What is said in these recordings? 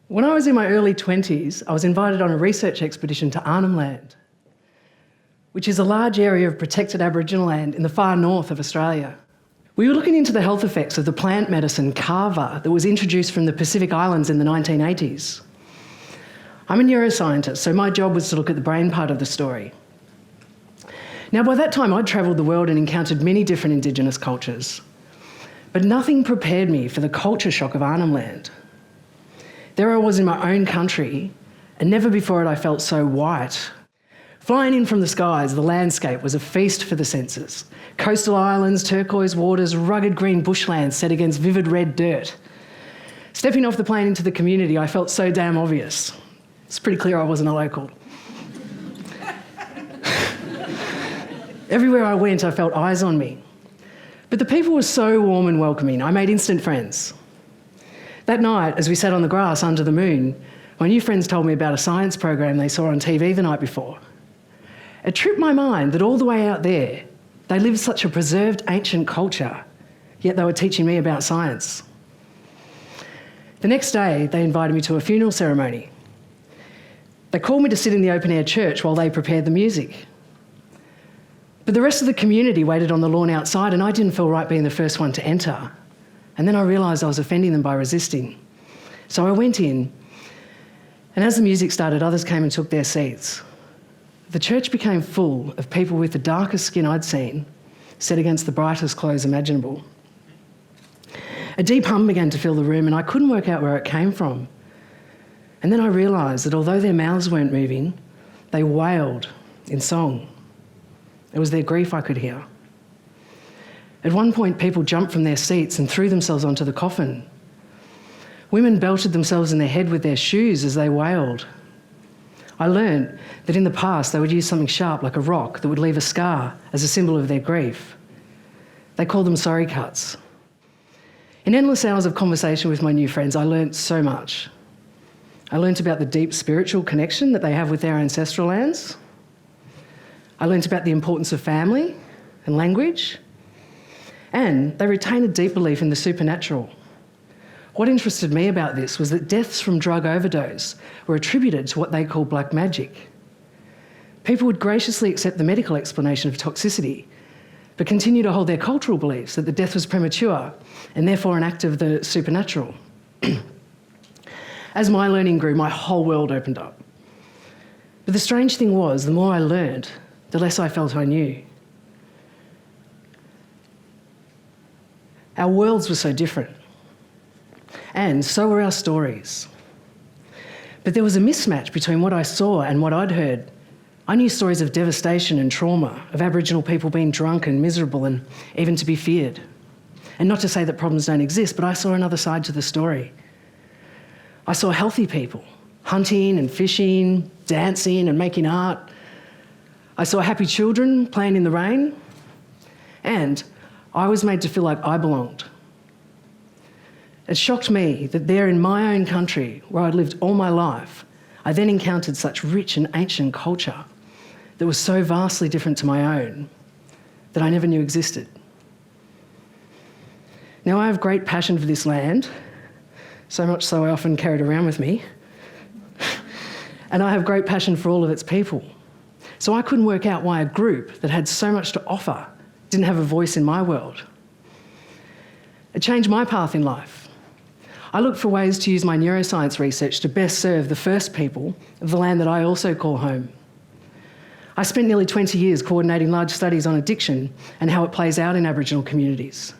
When I was in my early 20s, I was invited on a research expedition to Arnhem Land, which is a large area of protected Aboriginal land in the far north of Australia. We were looking into the health effects of the plant medicine kava that was introduced from the Pacific Islands in the 1980s. I'm a neuroscientist, so my job was to look at the brain part of the story. Now, by that time, I'd travelled the world and encountered many different Indigenous cultures, but nothing prepared me for the culture shock of Arnhem Land. There I was in my own country, and never before had I felt so white. Flying in from the skies, the landscape was a feast for the senses. Coastal islands, turquoise waters, rugged green bushlands set against vivid red dirt. Stepping off the plane into the community, I felt so damn obvious. It's pretty clear I wasn't a local. Everywhere I went, I felt eyes on me. But the people were so warm and welcoming, I made instant friends. That night, as we sat on the grass under the moon, my new friends told me about a science program they saw on TV the night before. It tripped my mind that all the way out there, they lived such a preserved ancient culture, yet they were teaching me about science. The next day, they invited me to a funeral ceremony. They called me to sit in the open-air church while they prepared the music. But the rest of the community waited on the lawn outside, and I didn't feel right being the first one to enter. And then I realised I was offending them by resisting. So I went in, and as the music started, others came and took their seats. The church became full of people with the darkest skin I'd seen, set against the brightest clothes imaginable. A deep hum began to fill the room, and I couldn't work out where it came from. And then I realised that although their mouths weren't moving, they wailed in song. It was their grief I could hear. At one point, people jumped from their seats and threw themselves onto the coffin. Women belted themselves in the head with their shoes as they wailed. I learned that in the past they would use something sharp like a rock that would leave a scar as a symbol of their grief. They called them sorry cuts. In endless hours of conversation with my new friends, I learnt so much. I learnt about the deep spiritual connection that they have with their ancestral lands. I learnt about the importance of family and language. And they retain a deep belief in the supernatural. What interested me about this was that deaths from drug overdose were attributed to what they call black magic. People would graciously accept the medical explanation of toxicity, but continue to hold their cultural beliefs that the death was premature and therefore an act of the supernatural. As my learning grew, my whole world opened up. But the strange thing was, the more I learned, the less I felt I knew. Our worlds were so different, and so were our stories. But there was a mismatch between what I saw and what I'd heard. I knew stories of devastation and trauma, of Aboriginal people being drunk and miserable and even to be feared. And not to say that problems don't exist, but I saw another side to the story. I saw healthy people, hunting and fishing, dancing and making art. I saw happy children playing in the rain, and I was made to feel like I belonged. It shocked me that there in my own country, where I'd lived all my life, I then encountered such rich and ancient culture that was so vastly different to my own that I never knew existed. Now, I have great passion for this land, so much so I often carry it around with me, and I have great passion for all of its people. So I couldn't work out why a group that had so much to offer didn't have a voice in my world. It changed my path in life. I looked for ways to use my neuroscience research to best serve the first people of the land that I also call home. I spent nearly 20 years coordinating large studies on addiction and how it plays out in Aboriginal communities.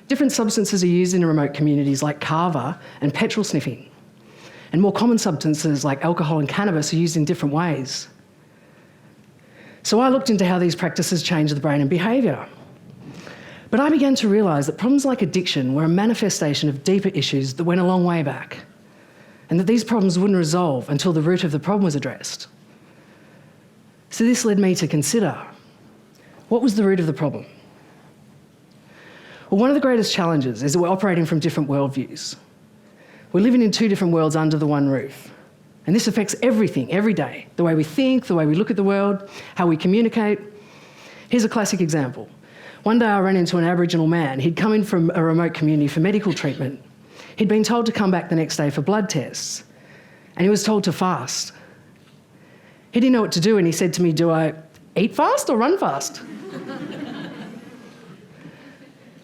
Different substances are used in remote communities like kava and petrol sniffing, and more common substances like alcohol and cannabis are used in different ways. So I looked into how these practices change the brain and behaviour. But I began to realise that problems like addiction were a manifestation of deeper issues that went a long way back, and that these problems wouldn't resolve until the root of the problem was addressed. So this led me to consider, what was the root of the problem? Well, one of the greatest challenges is that we're operating from different worldviews. We're living in two different worlds under the one roof. And this affects everything, every day. The way we think, the way we look at the world, how we communicate. Here's a classic example. One day I ran into an Aboriginal man. He'd come in from a remote community for medical treatment. He'd been told to come back the next day for blood tests, and he was told to fast. He didn't know what to do, and he said to me, "Do I eat fast or run fast?"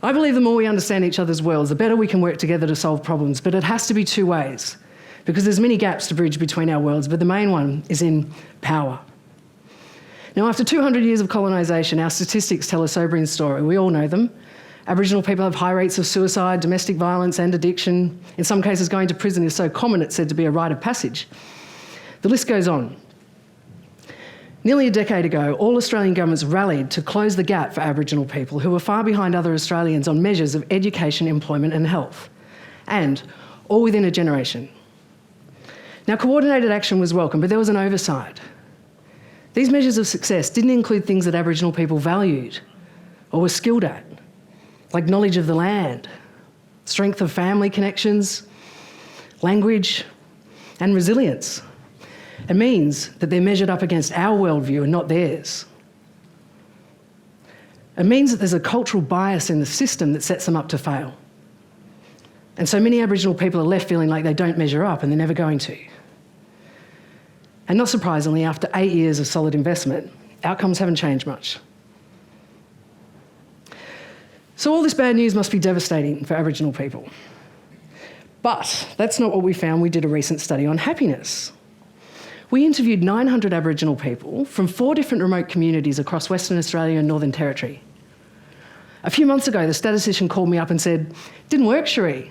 I believe the more we understand each other's worlds, the better we can work together to solve problems, but it has to be two ways, because there's many gaps to bridge between our worlds, but the main one is in power. Now, after 200 years of colonisation, our statistics tell a sobering story. We all know them. Aboriginal people have high rates of suicide, domestic violence and addiction. In some cases, going to prison is so common it's said to be a rite of passage. The list goes on. Nearly a decade ago, all Australian governments rallied to close the gap for Aboriginal people who were far behind other Australians on measures of education, employment and health, and all within a generation. Now, coordinated action was welcome, but there was an oversight. These measures of success didn't include things that Aboriginal people valued or were skilled at, like knowledge of the land, strength of family connections, language, and resilience. It means that they're measured up against our worldview and not theirs. It means that there's a cultural bias in the system that sets them up to fail. And so many Aboriginal people are left feeling like they don't measure up and they're never going to. And not surprisingly, after 8 years of solid investment, outcomes haven't changed much. So all this bad news must be devastating for Aboriginal people. But that's not what we found. We did a recent study on happiness. We interviewed 900 Aboriginal people from 4 different remote communities across Western Australia and Northern Territory. A few months ago, the statistician called me up and said, "Didn't work, Sheree."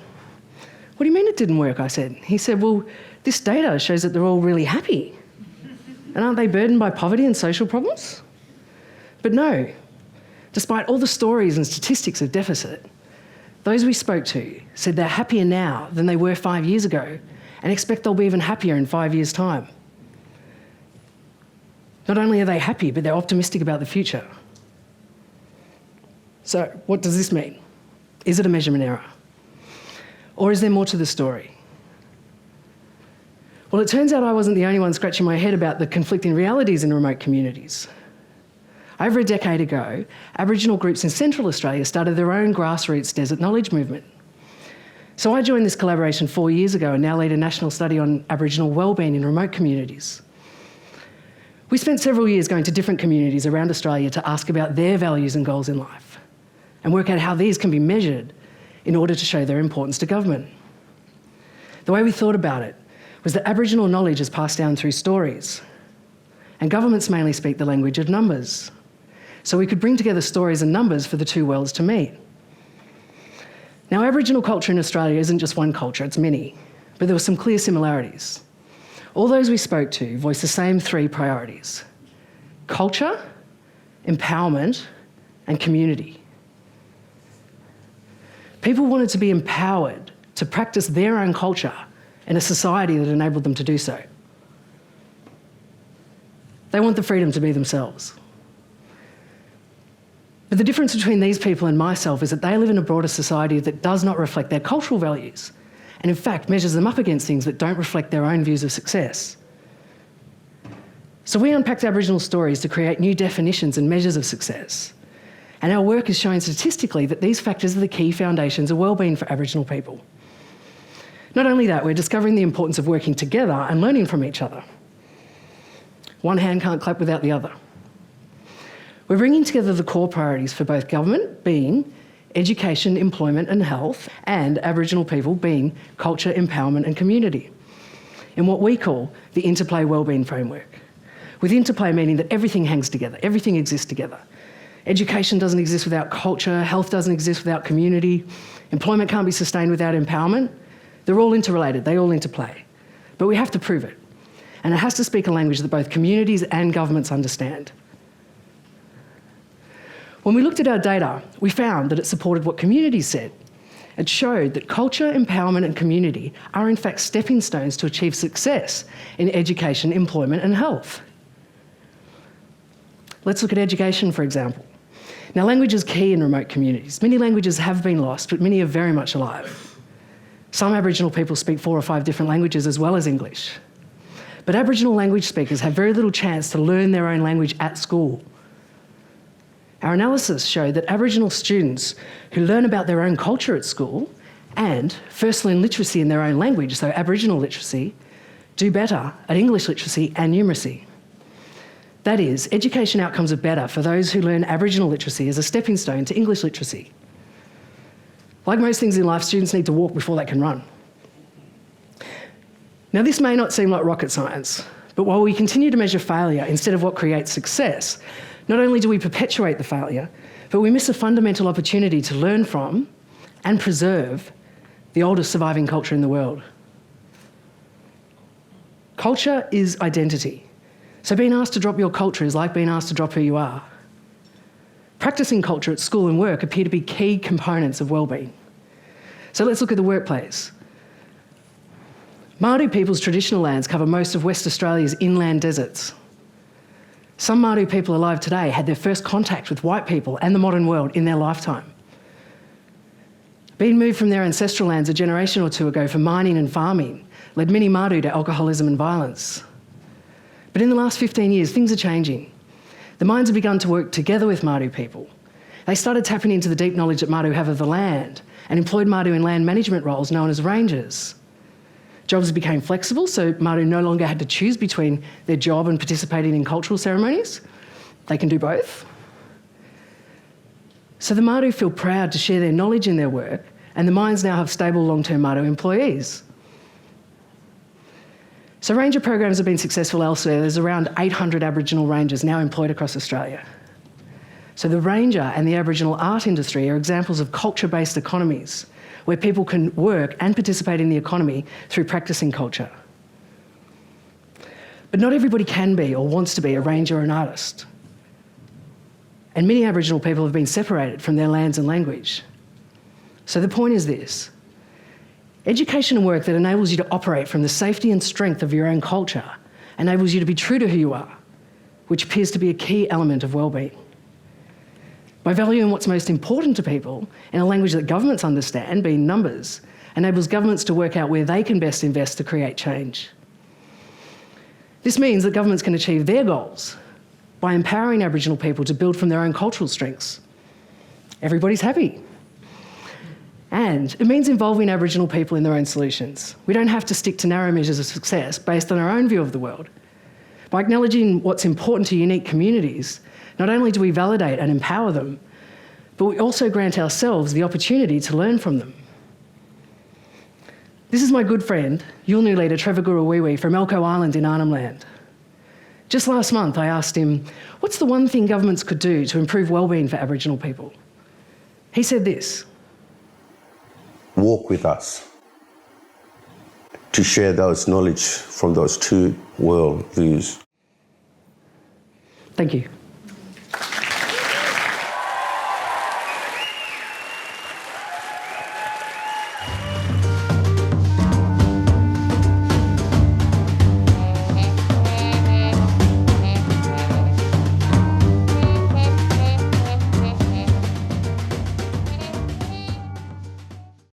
"What do you mean it didn't work?" I said. He said, "Well, this data shows that they're all really happy. And aren't they burdened by poverty and social problems?" But no, despite all the stories and statistics of deficit, those we spoke to said they're happier now than they were 5 years ago and expect they'll be even happier in 5 years' time. Not only are they happy, but they're optimistic about the future. So what does this mean? Is it a measurement error? Or is there more to the story? Well, it turns out I wasn't the only one scratching my head about the conflicting realities in remote communities. Over a decade ago, Aboriginal groups in Central Australia started their own grassroots desert knowledge movement. So I joined this collaboration 4 years ago and now lead a national study on Aboriginal wellbeing in remote communities. We spent several years going to different communities around Australia to ask about their values and goals in life and work out how these can be measured in order to show their importance to government. The way we thought about it was that Aboriginal knowledge is passed down through stories, and governments mainly speak the language of numbers. So we could bring together stories and numbers for the two worlds to meet. Now, Aboriginal culture in Australia isn't just one culture, it's many, but there were some clear similarities. All those we spoke to voiced the same 3 priorities: culture, empowerment, and community. People wanted to be empowered to practice their own culture in a society that enabled them to do so. They want the freedom to be themselves. But the difference between these people and myself is that they live in a broader society that does not reflect their cultural values, and in fact measures them up against things that don't reflect their own views of success. So we unpacked Aboriginal stories to create new definitions and measures of success. And our work is showing statistically that these factors are the key foundations of wellbeing for Aboriginal people. Not only that, we're discovering the importance of working together and learning from each other. One hand can't clap without the other. We're bringing together the core priorities for both government, being education, employment and health, and Aboriginal people, being culture, empowerment and community, in what we call the Interplay Wellbeing Framework. With interplay meaning that everything hangs together, everything exists together. Education doesn't exist without culture, health doesn't exist without community, employment can't be sustained without empowerment. They're all interrelated, they all interplay. But we have to prove it. And it has to speak a language that both communities and governments understand. When we looked at our data, we found that it supported what communities said. It showed that culture, empowerment and community are in fact stepping stones to achieve success in education, employment and health. Let's look at education, for example. Now, language is key in remote communities. Many languages have been lost, but many are very much alive. Some Aboriginal people speak 4 or 5 different languages as well as English. But Aboriginal language speakers have very little chance to learn their own language at school. Our analysis showed that Aboriginal students who learn about their own culture at school and first learn literacy in their own language, so Aboriginal literacy, do better at English literacy and numeracy. That is, education outcomes are better for those who learn Aboriginal literacy as a stepping stone to English literacy. Like most things in life, students need to walk before they can run. Now, this may not seem like rocket science, but while we continue to measure failure instead of what creates success, not only do we perpetuate the failure, but we miss a fundamental opportunity to learn from and preserve the oldest surviving culture in the world. Culture is identity. So being asked to drop your culture is like being asked to drop who you are. Practicing culture at school and work appear to be key components of wellbeing. So let's look at the workplace. Māori people's traditional lands cover most of West Australia's inland deserts. Some Māori people alive today had their first contact with white people and the modern world in their lifetime. Being moved from their ancestral lands a generation or two ago for mining and farming led many Māori to alcoholism and violence. But in the last 15 years, things are changing. The mines have begun to work together with Māori people. They started tapping into the deep knowledge that Māori have of the land and employed Māori in land management roles known as rangers. Jobs became flexible, so Māori no longer had to choose between their job and participating in cultural ceremonies. They can do both. So the Māori feel proud to share their knowledge in their work, and the mines now have stable long-term Māori employees. So ranger programs have been successful elsewhere. There's around 800 Aboriginal rangers now employed across Australia. So the ranger and the Aboriginal art industry are examples of culture-based economies where people can work and participate in the economy through practicing culture. But not everybody can be or wants to be a ranger or an artist. And many Aboriginal people have been separated from their lands and language. So the point is this: education and work that enables you to operate from the safety and strength of your own culture enables you to be true to who you are, which appears to be a key element of wellbeing. By valuing what's most important to people in a language that governments understand, being numbers, enables governments to work out where they can best invest to create change. This means that governments can achieve their goals by empowering Aboriginal people to build from their own cultural strengths. Everybody's happy. And it means involving Aboriginal people in their own solutions. We don't have to stick to narrow measures of success based on our own view of the world. By acknowledging what's important to unique communities, not only do we validate and empower them, but we also grant ourselves the opportunity to learn from them. This is my good friend, Yulngu leader Trevor Gurawiwi from Elcho Island in Arnhem Land. Just last month I asked him, what's the one thing governments could do to improve wellbeing for Aboriginal people? He said this: walk with us to share those knowledge from those two world views. Thank you.